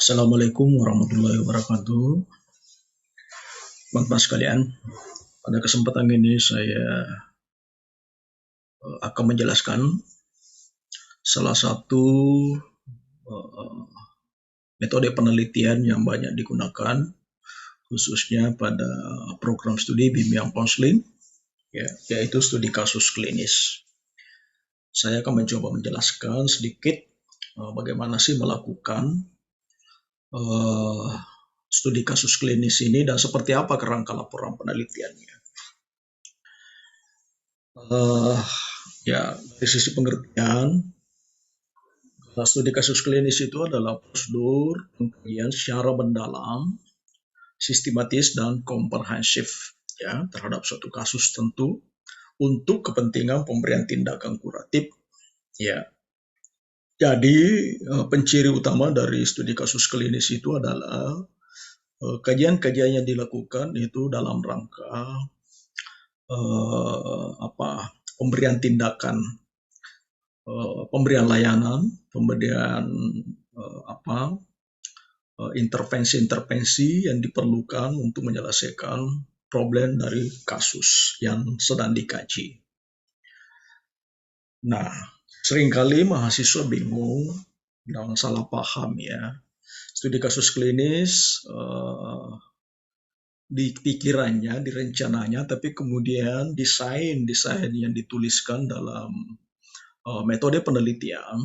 Assalamualaikum warahmatullahi wabarakatuh. Teman-teman sekalian, pada kesempatan ini saya akan menjelaskan salah satu uh, metode penelitian yang banyak digunakan, khususnya pada program studi bimbingan konseling, yaitu studi kasus klinis. Saya akan mencoba menjelaskan sedikit bagaimana sih melakukan studi kasus klinis ini dan seperti apa kerangka laporan penelitiannya. Dari sisi pengertian, studi kasus klinis itu adalah prosedur pengkajian secara mendalam, sistematis dan komprehensif terhadap suatu kasus tentu untuk kepentingan pemberian tindakan kuratif. Jadi penciri utama dari studi kasus klinis itu adalah kajian-kajian yang dilakukan itu dalam rangka pemberian tindakan, pemberian layanan, pemberian intervensi-intervensi yang diperlukan untuk menyelesaikan problem dari kasus yang sedang dikaji. Nah, seringkali mahasiswa bingung dan salah paham Studi kasus klinis di pikirannya, di rencananya, tapi kemudian desain yang dituliskan dalam metode penelitian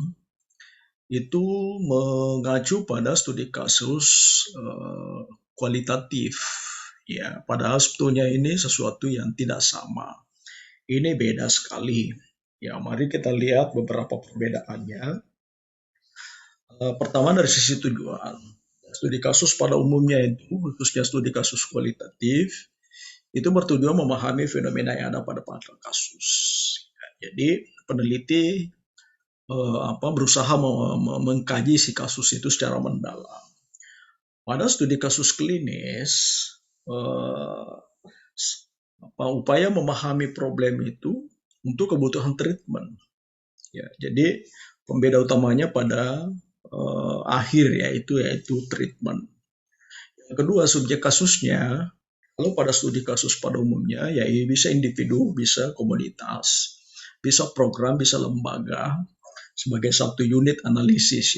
itu mengacu pada studi kasus kualitatif. Padahal sebetulnya ini sesuatu yang tidak sama. Ini beda sekali. Mari kita lihat beberapa perbedaannya. Pertama dari sisi tujuan. Studi kasus pada umumnya itu, khususnya studi kasus kualitatif, itu bertujuan memahami fenomena yang ada pada kasus. Jadi peneliti berusaha mengkaji si kasus itu secara mendalam. Pada studi kasus klinis, upaya memahami problem itu untuk kebutuhan treatment. Jadi pembeda utamanya pada akhir yaitu treatment. Yang kedua, subjek kasusnya, kalau pada studi kasus pada umumnya bisa individu, bisa komunitas, bisa program, bisa lembaga sebagai satu unit analisis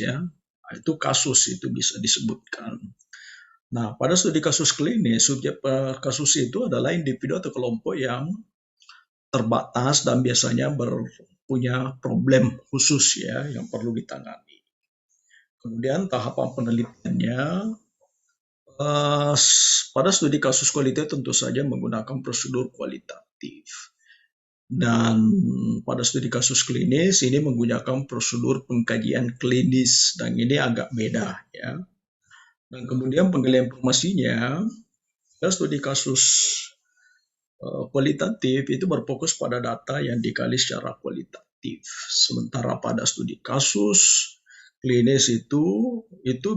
itu kasus itu bisa disebutkan. Nah, pada studi kasus klinis, subjek kasus itu adalah individu atau kelompok yang terbatas dan biasanya punya problem khusus yang perlu ditangani. Kemudian tahapan penelitiannya, pada studi kasus kualitatif tentu saja menggunakan prosedur kualitatif. Dan pada studi kasus klinis ini menggunakan prosedur pengkajian klinis dan ini agak beda Dan kemudian penggalian informasinya, studi kasus kualitatif itu berfokus pada data yang digali secara kualitatif. Sementara pada studi kasus klinis itu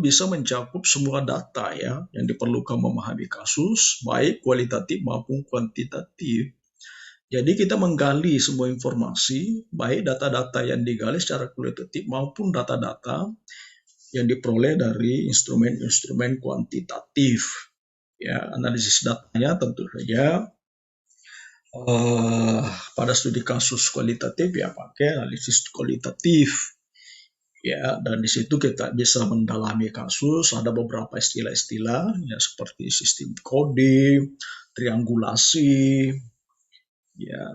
bisa mencakup semua data yang diperlukan memahami kasus, baik kualitatif maupun kuantitatif. Jadi kita menggali semua informasi, baik data-data yang digali secara kualitatif maupun data-data yang diperoleh dari instrumen-instrumen kuantitatif. Analisis datanya tentu saja pada studi kasus kualitatif pakai analisis kualitatif. Dan di situ kita bisa mendalami kasus, ada beberapa istilah-istilah seperti sistem coding, triangulasi.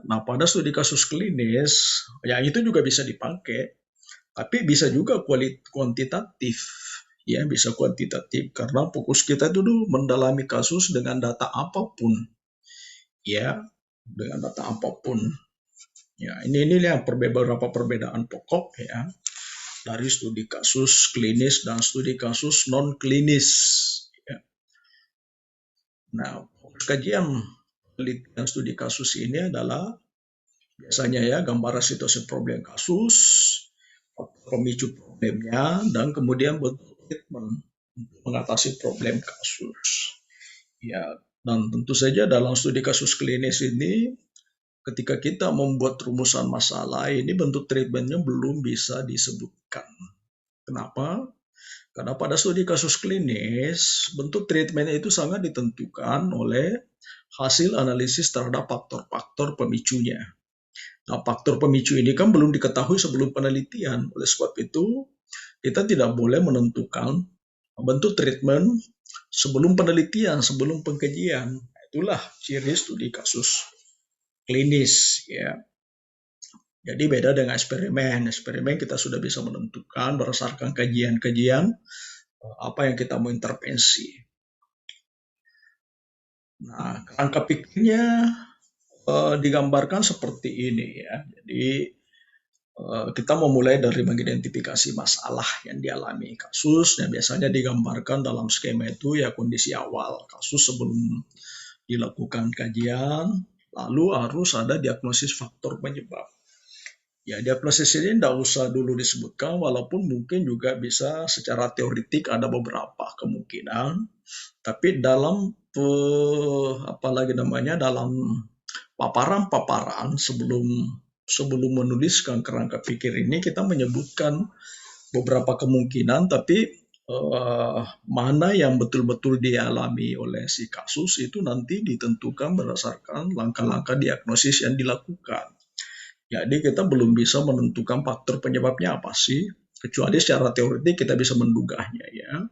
Nah pada studi kasus klinis, itu juga bisa dipakai, tapi bisa juga kuantitatif. Bisa kuantitatif karena fokus kita dulu mendalami kasus dengan data apapun. Dengan data apapun. Ini yang beberapa perbedaan pokok dari studi kasus klinis dan studi kasus non klinis. Nah, kajian penelitian studi kasus ini adalah biasanya gambaran situasi problem kasus, pemicu problemnya, dan kemudian bentuk treatment untuk mengatasi problem kasus. Dan tentu saja dalam studi kasus klinis ini, ketika kita membuat rumusan masalah, ini bentuk treatmentnya belum bisa disebutkan. Kenapa? Karena pada studi kasus klinis, bentuk treatment itu sangat ditentukan oleh hasil analisis terhadap faktor-faktor pemicunya. Nah, faktor pemicu ini kan belum diketahui sebelum penelitian. Oleh sebab itu, kita tidak boleh menentukan bentuk treatment sebelum penelitian, sebelum pengkajian. Itulah ciri studi kasus klinis, ya. Jadi beda dengan eksperimen. Eksperimen kita sudah bisa menentukan berdasarkan kajian-kajian apa yang kita mau intervensi. Nah, kerangka pikirnya digambarkan seperti ini, ya. Jadi kita memulai dari mengidentifikasi masalah yang dialami kasus, yang biasanya digambarkan dalam skema itu ya kondisi awal kasus sebelum dilakukan kajian, lalu harus ada diagnosis faktor penyebab. Ya, diagnosis ini tidak usah dulu disebutkan, walaupun mungkin juga bisa secara teoritik ada beberapa kemungkinan, tapi dalam apalagi namanya dalam paparan-paparan sebelum menuliskan kerangka pikir ini kita menyebutkan beberapa kemungkinan, tapi mana yang betul-betul dialami oleh si kasus itu nanti ditentukan berdasarkan langkah-langkah diagnosis yang dilakukan. Jadi kita belum bisa menentukan faktor penyebabnya apa sih, kecuali secara teoretik kita bisa menduganya, ya.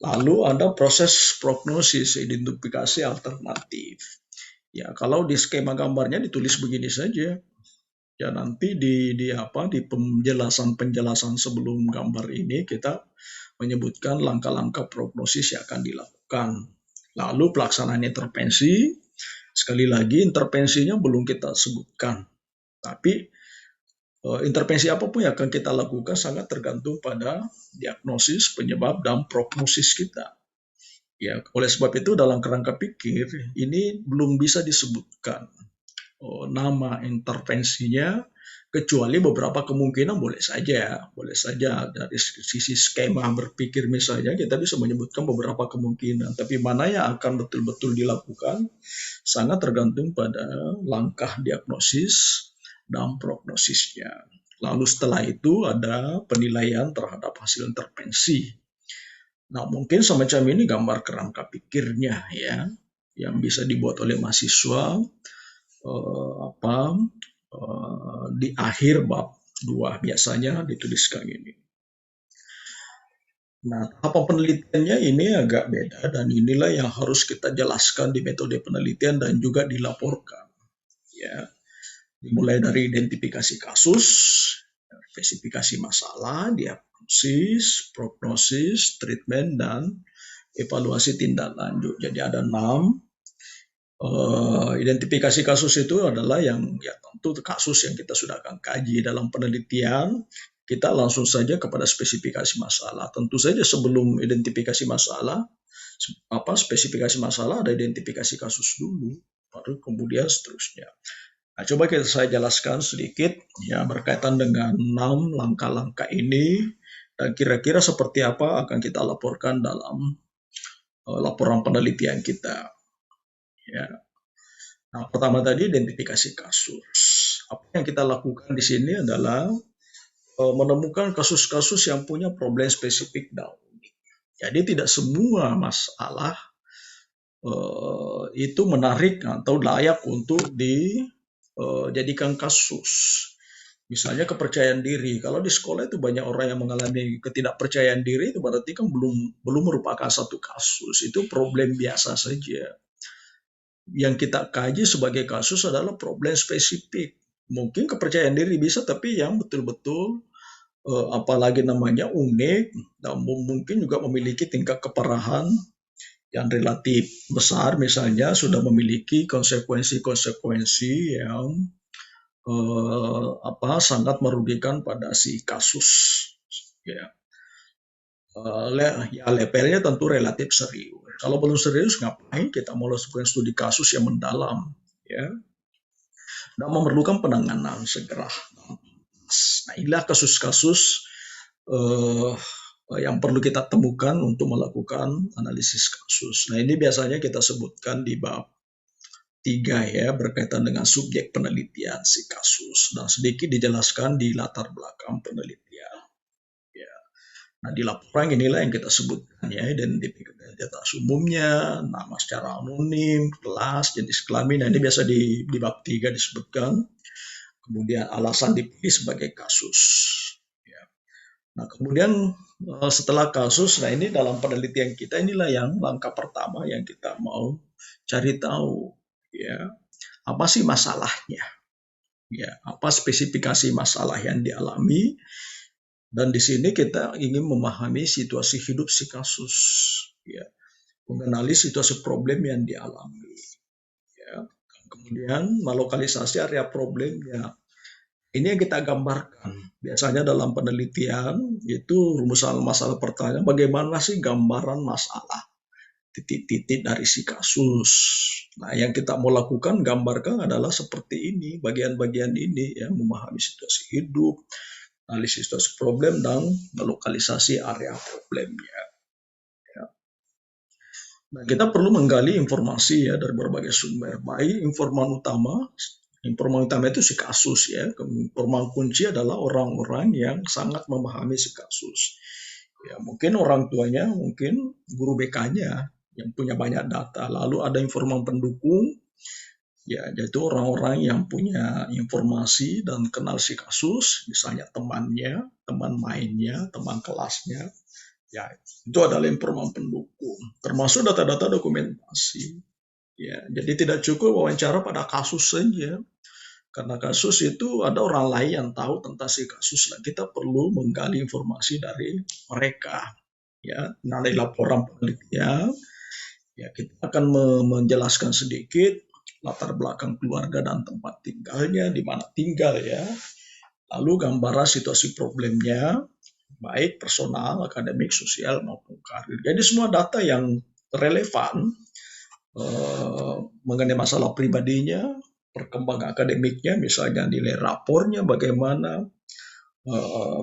Lalu ada proses prognosis, identifikasi alternatif. Ya, kalau di skema gambarnya ditulis begini saja. Ya, nanti di penjelasan-penjelasan sebelum gambar ini kita menyebutkan langkah-langkah prognosis yang akan dilakukan. Lalu pelaksanaan intervensi, sekali lagi intervensinya belum kita sebutkan. Tapi intervensi apapun yang akan kita lakukan sangat tergantung pada diagnosis, penyebab, dan prognosis kita. Ya, oleh sebab itu dalam kerangka pikir ini belum bisa disebutkan nama intervensinya, kecuali beberapa kemungkinan boleh saja dari sisi skema berpikir misalnya kita bisa menyebutkan beberapa kemungkinan, tapi mana yang akan betul-betul dilakukan sangat tergantung pada langkah diagnosis dan prognosisnya. Lalu setelah itu ada penilaian terhadap hasil intervensi. Nah, mungkin semacam ini gambar kerangka pikirnya, ya, yang bisa dibuat oleh mahasiswa di akhir bab 2 biasanya dituliskan ini. Nah, tahapan penelitiannya ini agak beda dan inilah yang harus kita jelaskan di metode penelitian dan juga dilaporkan. Ya, dimulai dari identifikasi kasus, spesifikasi masalah, diagnosis, prognosis, treatment, dan evaluasi tindak lanjut. Jadi ada 6. Identifikasi kasus itu adalah yang ya tentu kasus yang kita sudah akan kaji dalam penelitian. Kita langsung saja kepada spesifikasi masalah. Tentu saja sebelum identifikasi masalah, spesifikasi masalah ada identifikasi kasus dulu, baru kemudian seterusnya. Nah, coba saya jelaskan sedikit ya berkaitan dengan 6 langkah-langkah ini dan kira-kira seperti apa akan kita laporkan dalam laporan penelitian kita. Ya. Nah, pertama tadi identifikasi kasus. Apa yang kita lakukan di sini adalah menemukan kasus-kasus yang punya problem spesifik dan unik. Jadi tidak semua masalah itu menarik atau layak untuk dijadikan kasus. Misalnya kepercayaan diri. Kalau di sekolah itu banyak orang yang mengalami ketidakpercayaan diri, itu berarti kan belum merupakan satu kasus. Itu problem biasa saja. Yang kita kaji sebagai kasus adalah problem spesifik. Mungkin kepercayaan diri bisa, tapi yang betul-betul apalagi namanya unik dan mungkin juga memiliki tingkat keparahan yang relatif besar, misalnya sudah memiliki konsekuensi-konsekuensi yang sangat merugikan pada si kasus. Ya. Levelnya tentu relatif serius. Kalau belum serius, ngapain kita mau lakukan studi kasus yang mendalam, ya, dan memerlukan penanganan segera. Nah, inilah kasus-kasus yang perlu kita temukan untuk melakukan analisis kasus. Nah, ini biasanya kita sebutkan di bab 3 ya, berkaitan dengan subjek penelitian si kasus dan sedikit dijelaskan di latar belakang penelitian. Ya. Nah, di laporan inilah yang kita sebutkan ya, identitas umumnya, nama secara anonim, kelas, jenis kelamin. Nah, ini biasa di bab 3 disebutkan. Kemudian alasan dipilih sebagai kasus. Ya. Nah, kemudian setelah kasus, nah ini dalam penelitian kita inilah yang langkah pertama yang kita mau cari tahu, ya, apa sih masalahnya, ya, apa spesifikasi masalah yang dialami, dan di sini kita ingin memahami situasi hidup si kasus, ya, mengenali situasi problem yang dialami, ya, kemudian melokalisasi area problemnya. Ini yang kita gambarkan. Biasanya dalam penelitian itu rumusan masalah pertanyaan bagaimana sih gambaran masalah titik-titik dari si kasus. Nah, yang kita mau lakukan gambarkan adalah seperti ini, bagian-bagian ini ya, memahami situasi hidup, analisis situasi problem dan melokalisasi area problemnya. Ya. Nah, kita perlu menggali informasi ya dari berbagai sumber. Baik informan utama itu si kasus ya. Informan kunci adalah orang-orang yang sangat memahami si kasus. Ya, mungkin orang tuanya, mungkin guru BK-nya yang punya banyak data. Lalu ada informan pendukung, ya, yaitu orang-orang yang punya informasi dan kenal si kasus, misalnya temannya, teman mainnya, teman kelasnya. Ya, itu adalah informan pendukung, termasuk data-data dokumentasi. Ya, jadi tidak cukup wawancara pada kasus saja. Karena kasus itu ada orang lain yang tahu tentang si kasus. Nah, kita perlu menggali informasi dari mereka. Ya, dari laporan penelitian, ya kita akan menjelaskan sedikit latar belakang keluarga dan tempat tinggalnya, di mana tinggal ya. Lalu gambaran situasi problemnya, baik personal, akademik, sosial maupun karir. Jadi semua data yang relevan mengenai masalah pribadinya, perkembangan akademiknya, misalnya nilai rapornya bagaimana,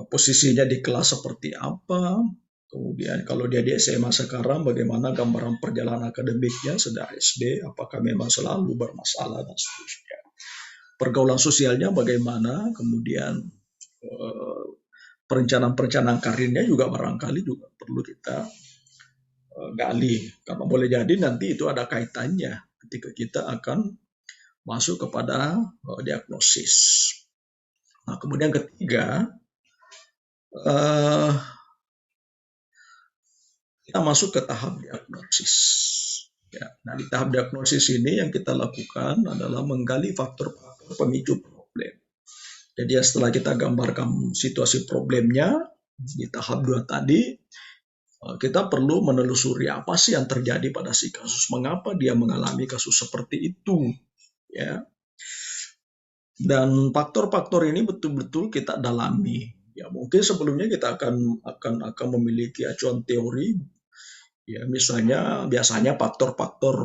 posisinya di kelas seperti apa, kemudian kalau dia di SMA sekarang bagaimana gambaran perjalanan akademiknya sejak SD, apakah memang selalu bermasalah dan seterusnya. Pergaulan sosialnya bagaimana, kemudian perencanaan-perencanaan karirnya juga barangkali juga perlu kita gali, karena boleh jadi nanti itu ada kaitannya ketika kita akan masuk kepada diagnosis. Nah, kemudian ketiga, kita masuk ke tahap diagnosis. Ya, nah di tahap diagnosis ini yang kita lakukan adalah menggali faktor-faktor pemicu problem. Jadi setelah kita gambarkan situasi problemnya di tahap 2 tadi, kita perlu menelusuri apa sih yang terjadi pada si kasus, mengapa dia mengalami kasus seperti itu, ya. Dan faktor-faktor ini betul-betul kita dalami. Ya, mungkin sebelumnya kita akan memiliki acuan teori, ya, misalnya biasanya faktor-faktor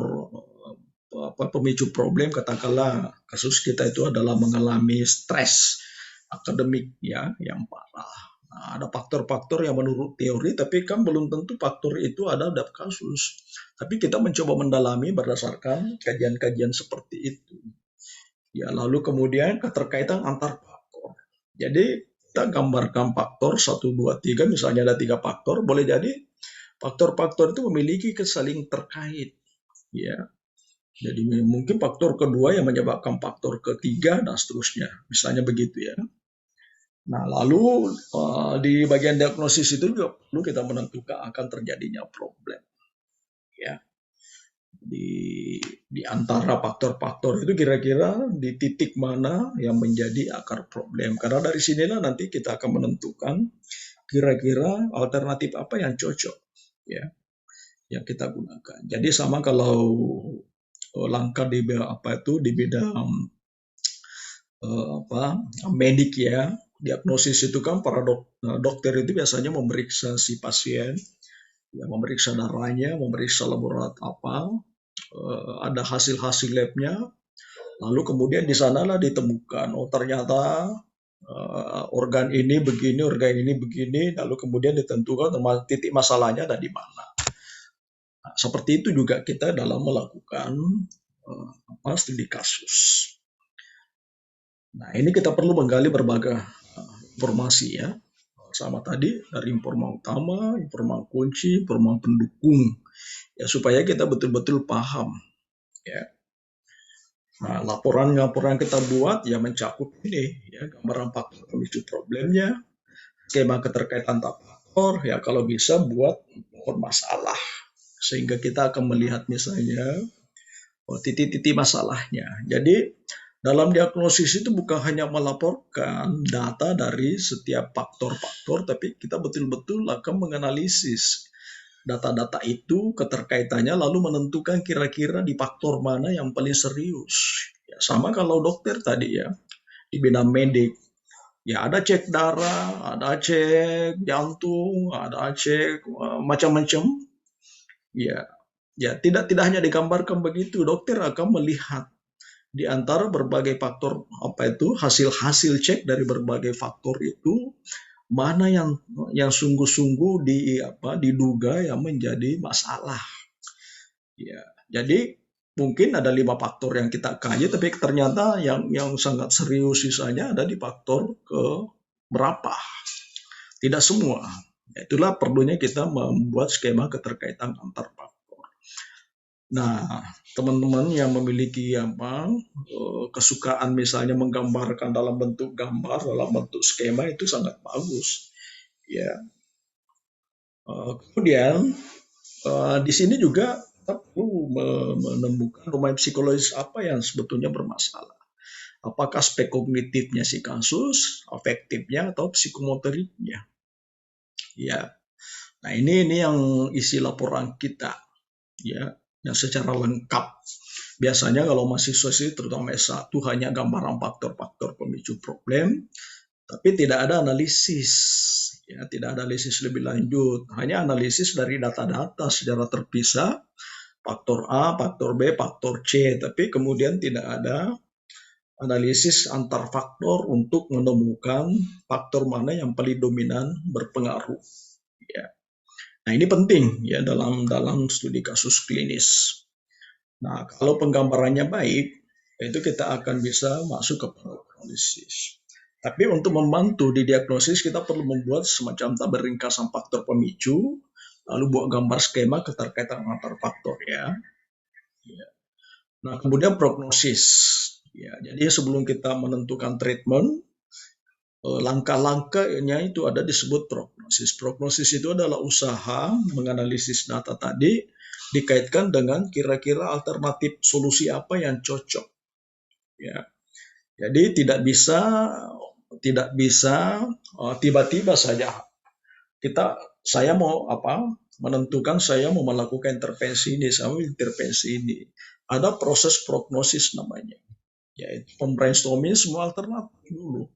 pemicu problem, katakanlah kasus kita itu adalah mengalami stres akademik ya yang parah. Nah, ada faktor-faktor yang menurut teori, tapi kan belum tentu faktor itu ada dalam kasus. Tapi kita mencoba mendalami berdasarkan kajian-kajian seperti itu. Ya, lalu kemudian keterkaitan antar faktor. Jadi kita gambarkan faktor 1, 2, 3, misalnya ada 3 faktor, boleh jadi faktor-faktor itu memiliki saling terkait. Ya, jadi mungkin faktor kedua yang menyebabkan faktor ketiga dan seterusnya, misalnya begitu ya. Nah, lalu di bagian diagnosis itu juga perlu kita menentukan akan terjadinya problem. Ya, di antara faktor-faktor itu kira-kira di titik mana yang menjadi akar problem. Karena dari sinilah nanti kita akan menentukan kira-kira alternatif apa yang cocok ya yang kita gunakan. Jadi sama kalau langkah di bidang medik ya, diagnosis itu kan para dokter itu biasanya memeriksa si pasien, ya, memeriksa darahnya, memeriksa laboratorium ada hasil-hasil labnya, lalu kemudian di sanalah ditemukan, oh ternyata organ ini begini, organ ini begini, lalu kemudian ditentukan titik masalahnya ada di mana. Nah, seperti itu juga kita dalam melakukan studi kasus. Nah, ini kita perlu menggali berbagai informasi ya, sama tadi dari informa utama, informa kunci, informa pendukung, ya supaya kita betul-betul paham. Ya. Nah, laporan-laporan kita buat ya mencakup ini, ya gambaran faktor pemicu problemnya, skema keterkaitan antar faktor, ya kalau bisa buat masalah, sehingga kita akan melihat misalnya titik-titik masalahnya. Jadi dalam diagnosis itu bukan hanya melaporkan data dari setiap faktor-faktor, tapi kita betul-betul akan menganalisis data-data itu, keterkaitannya, lalu menentukan kira-kira di faktor mana yang paling serius. Ya, sama kalau dokter tadi ya, di bidang medik. Ya ada cek darah, ada cek jantung, ada cek macam-macam. Ya, ya tidak hanya digambarkan begitu, dokter akan melihat di antara berbagai faktor hasil-hasil cek dari berbagai faktor itu mana yang sungguh-sungguh diduga yang menjadi masalah. Ya, jadi mungkin ada 5 faktor yang kita kaji, tapi ternyata yang sangat serius sisanya ada di faktor ke berapa. Tidak semua. Itulah perlunya kita membuat skema keterkaitan antar faktor. Nah, teman-teman yang memiliki kesukaan misalnya menggambarkan dalam bentuk gambar, dalam bentuk skema itu sangat bagus. Ya. Kemudian di sini juga kita perlu menemukan domain psikologis apa yang sebetulnya bermasalah. Apakah aspek kognitifnya si kasus, afektifnya, atau psikomotoriknya. Ya. Nah, ini yang isi laporan kita. Ya, yang secara lengkap. Biasanya kalau mahasiswa sih terutama S1 hanya gambaran faktor-faktor pemicu problem, tapi tidak ada analisis. Ya, tidak ada analisis lebih lanjut, hanya analisis dari data-data secara terpisah, faktor A, faktor B, faktor C, tapi kemudian tidak ada analisis antar faktor untuk menemukan faktor mana yang paling dominan berpengaruh. Ya. Nah, ini penting ya dalam studi kasus klinis. Nah, kalau penggambarannya baik, itu kita akan bisa masuk ke analisis. Tapi untuk membantu di diagnosis, kita perlu membuat semacam tabel ringkasan faktor pemicu, lalu buat gambar skema keterkaitan antar faktor ya. Nah, kemudian prognosis. Ya, jadi sebelum kita menentukan treatment, langkah-langkahnya itu ada disebut prognosis. Prognosis itu adalah usaha menganalisis data tadi dikaitkan dengan kira-kira alternatif solusi apa yang cocok. Ya. Jadi tidak bisa tiba-tiba saja saya mau menentukan saya mau melakukan intervensi ini, Ada proses prognosis namanya. Yaitu brainstorming semua alternatif dulu.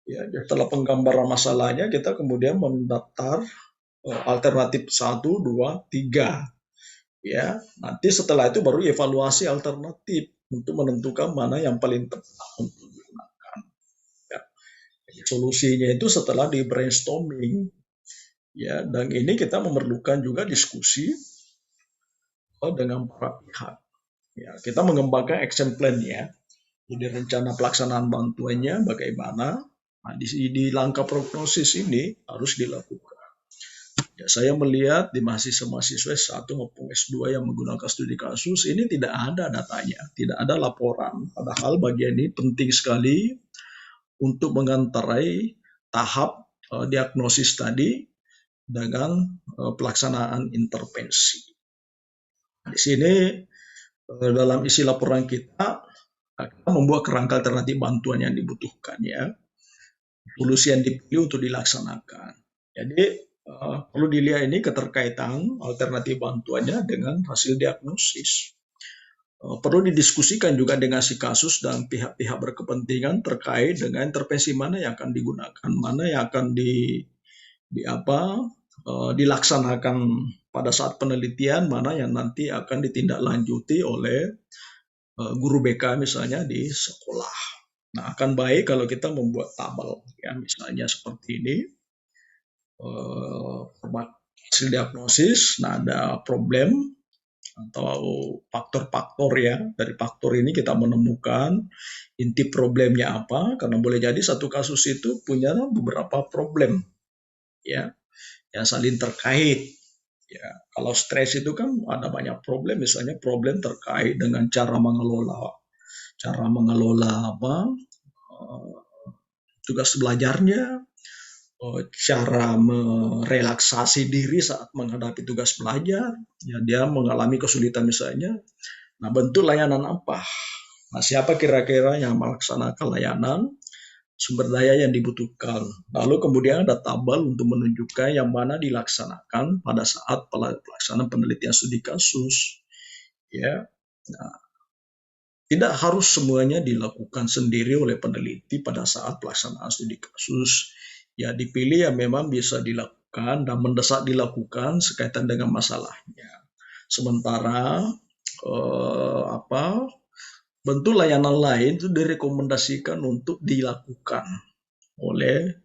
Ya, setelah penggambaran masalahnya, kita kemudian mendaftar alternatif 1, 2, 3. Ya, nanti setelah itu baru evaluasi alternatif untuk menentukan mana yang paling tepat untuk digunakan. Ya. Solusinya itu setelah di brainstorming. Ya, dan ini kita memerlukan juga diskusi dengan para pihak. Ya, kita mengembangkan action plan-nya. Jadi rencana pelaksanaan bantuannya bagaimana. Nah, di langkah prognosis ini harus dilakukan. Ya, saya melihat di mahasiswa-mahasiswa S1 maupun S2 yang menggunakan studi kasus, ini tidak ada datanya, tidak ada laporan. Padahal bagian ini penting sekali untuk mengantarai tahap diagnosis tadi dengan pelaksanaan intervensi. Di sini dalam isi laporan kita membuat kerangka alternatif bantuan yang dibutuhkan ya. Solusi yang dipilih untuk dilaksanakan. Jadi perlu dilihat ini keterkaitan alternatif bantuannya dengan hasil diagnosis. Perlu didiskusikan juga dengan si kasus dan pihak-pihak berkepentingan terkait dengan intervensi mana yang akan digunakan, mana yang akan dilaksanakan pada saat penelitian, mana yang nanti akan ditindaklanjuti oleh guru BK misalnya di sekolah. Nah, akan baik kalau kita membuat tabel, ya misalnya seperti ini, hasil diagnosis, nah ada problem atau faktor-faktor ya, dari faktor ini kita menemukan inti problemnya apa, karena boleh jadi satu kasus itu punya beberapa problem. ya, yang saling terkait. Ya, kalau stres itu kan ada banyak problem, misalnya problem terkait dengan cara mengelola apa eh, tugas belajarnya, cara merelaksasi diri saat menghadapi tugas belajar, ya dia mengalami kesulitan misalnya. Nah, bentuk layanan apa? Nah, siapa kira-kira yang melaksanakan layanan, sumber daya yang dibutuhkan. Lalu kemudian ada tabel untuk menunjukkan yang mana dilaksanakan pada saat pelaksanaan penelitian studi kasus. Ya, nah, tidak harus semuanya dilakukan sendiri oleh peneliti pada saat pelaksanaan studi kasus. Ya, dipilih yang memang bisa dilakukan dan mendesak dilakukan sekaitan dengan masalahnya. Sementara bentuk layanan lain itu direkomendasikan untuk dilakukan oleh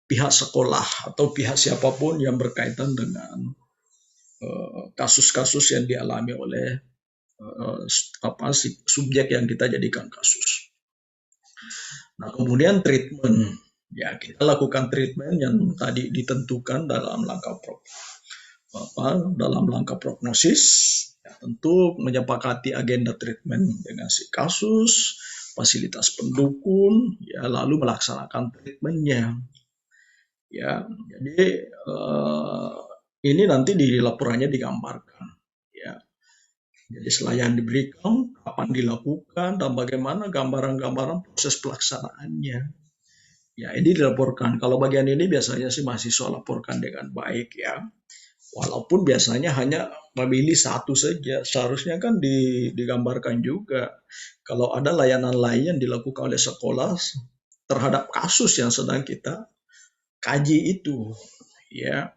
pihak sekolah atau pihak siapapun yang berkaitan dengan kasus-kasus yang dialami oleh subjek yang kita jadikan kasus. Nah, kemudian treatment. Ya, kita lakukan treatment yang tadi ditentukan dalam langkah prognosis. Ya, tentu menyepakati agenda treatment dengan si kasus, fasilitas pendukung, ya, lalu melaksanakan treatmentnya. Ya, jadi ini nanti di laporannya digambarkan. Ya, jadi selain diberikan, kapan dilakukan, dan bagaimana gambaran-gambaran proses pelaksanaannya. Ya, ini dilaporkan. Kalau bagian ini biasanya sih mahasiswa laporkan dengan baik ya. Walaupun biasanya hanya memilih satu saja. Seharusnya kan digambarkan juga. Kalau ada layanan lain yang dilakukan oleh sekolah terhadap kasus yang sedang kita kaji itu. Ya,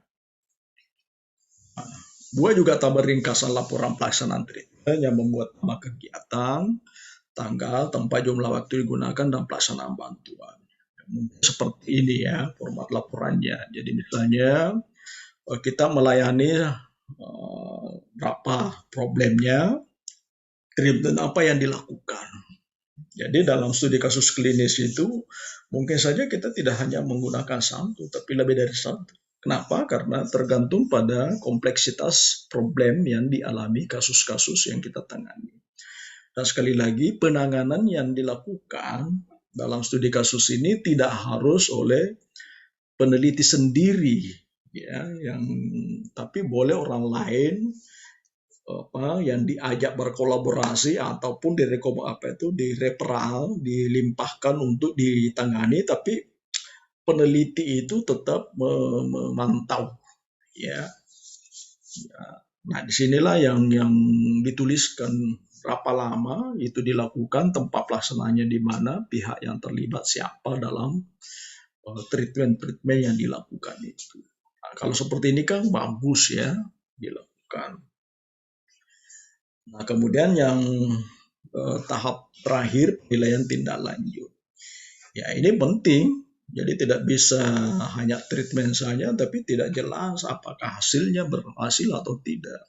Dua juga tabel ringkasan laporan pelaksanaan treatment yang membuat nama kegiatan, tanggal, tempat, jumlah waktu digunakan, dan pelaksanaan bantuan. Mungkin seperti ini ya format laporannya. Jadi misalnya kita melayani berapa problemnya, treatment apa yang dilakukan. Jadi dalam studi kasus klinis itu mungkin saja kita tidak hanya menggunakan satu, tapi lebih dari satu. Kenapa? Karena tergantung pada kompleksitas problem yang dialami kasus-kasus yang kita tangani. Dan sekali lagi, penanganan yang dilakukan dalam studi kasus ini tidak harus oleh peneliti sendiri, ya, tapi boleh orang lain yang diajak berkolaborasi ataupun direferal, dilimpahkan untuk ditangani, tapi peneliti itu tetap memantau, ya. Nah, disinilah yang dituliskan berapa lama itu dilakukan, tempat pelaksanaannya di mana, pihak yang terlibat siapa dalam treatment yang dilakukan itu. Nah, kalau seperti ini kan bagus ya dilakukan. Nah, kemudian yang tahap terakhir penilaian tindak lanjut. Ya, ini penting. Jadi tidak bisa hanya treatment saja, tapi tidak jelas apakah hasilnya berhasil atau tidak.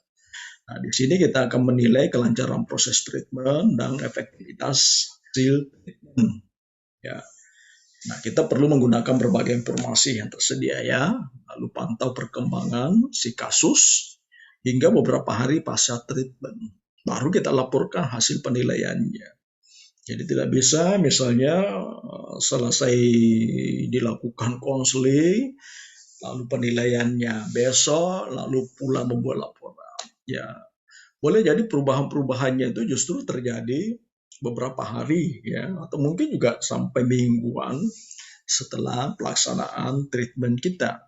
Nah, di sini kita akan menilai kelancaran proses treatment dan efektivitas hasil treatment. Ya. Nah, kita perlu menggunakan berbagai informasi yang tersedia ya, lalu pantau perkembangan si kasus hingga beberapa hari pasca treatment. Baru kita laporkan hasil penilaiannya. Jadi tidak bisa misalnya selesai dilakukan konseling, lalu penilaiannya besok, lalu pula membuat laporan. Ya, boleh jadi perubahan-perubahannya itu justru terjadi beberapa hari ya, atau mungkin juga sampai mingguan setelah pelaksanaan treatment kita.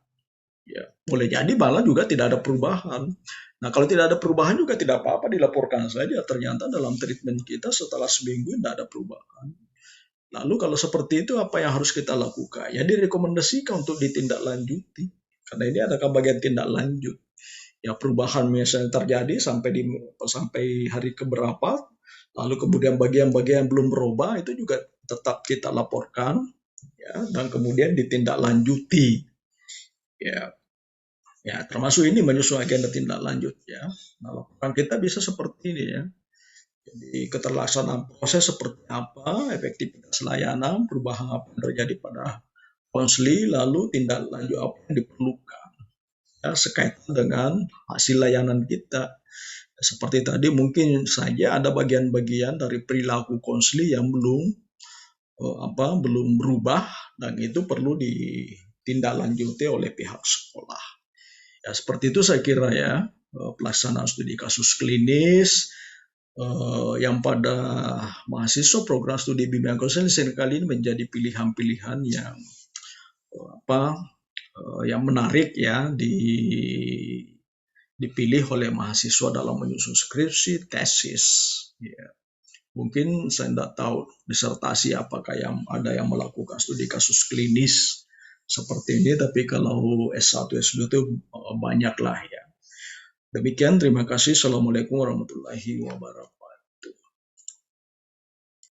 Ya, boleh jadi malah juga tidak ada perubahan. Nah, kalau tidak ada perubahan juga tidak apa-apa, dilaporkan saja. Ternyata dalam treatment kita setelah seminggu tidak ada perubahan. Lalu kalau seperti itu apa yang harus kita lakukan? Ya direkomendasikan untuk ditindaklanjuti. Karena ini adalah bagian tindak lanjut. Ya perubahan misalnya terjadi sampai hari keberapa, lalu kemudian bagian-bagian belum berubah itu juga tetap kita laporkan ya, dan kemudian ditindaklanjuti. Ya, termasuk ini menyusun agenda tindak lanjut ya. Nah, laporan kita bisa seperti ini ya. Jadi keterlaksanaan proses seperti apa, efektivitas layanan, perubahan apa yang terjadi pada konseli, lalu tindak lanjut apa yang diperlukan ya, sekaitan dengan hasil layanan kita. Seperti tadi mungkin saja ada bagian-bagian dari perilaku konseli yang belum berubah dan itu perlu ditindaklanjuti oleh pihak sekolah. Ya, seperti itu saya kira ya, pelaksanaan studi kasus klinis yang pada mahasiswa program studi bimbingan konseling seringkali ini menjadi pilihan-pilihan yang menarik ya dipilih oleh mahasiswa dalam menyusun skripsi, tesis. Ya. Mungkin saya tidak tahu disertasi apakah ada yang melakukan studi kasus klinis seperti ini, tapi kalau S1, S2 itu banyak lah ya. Demikian, terima kasih. Assalamualaikum warahmatullahi wabarakatuh.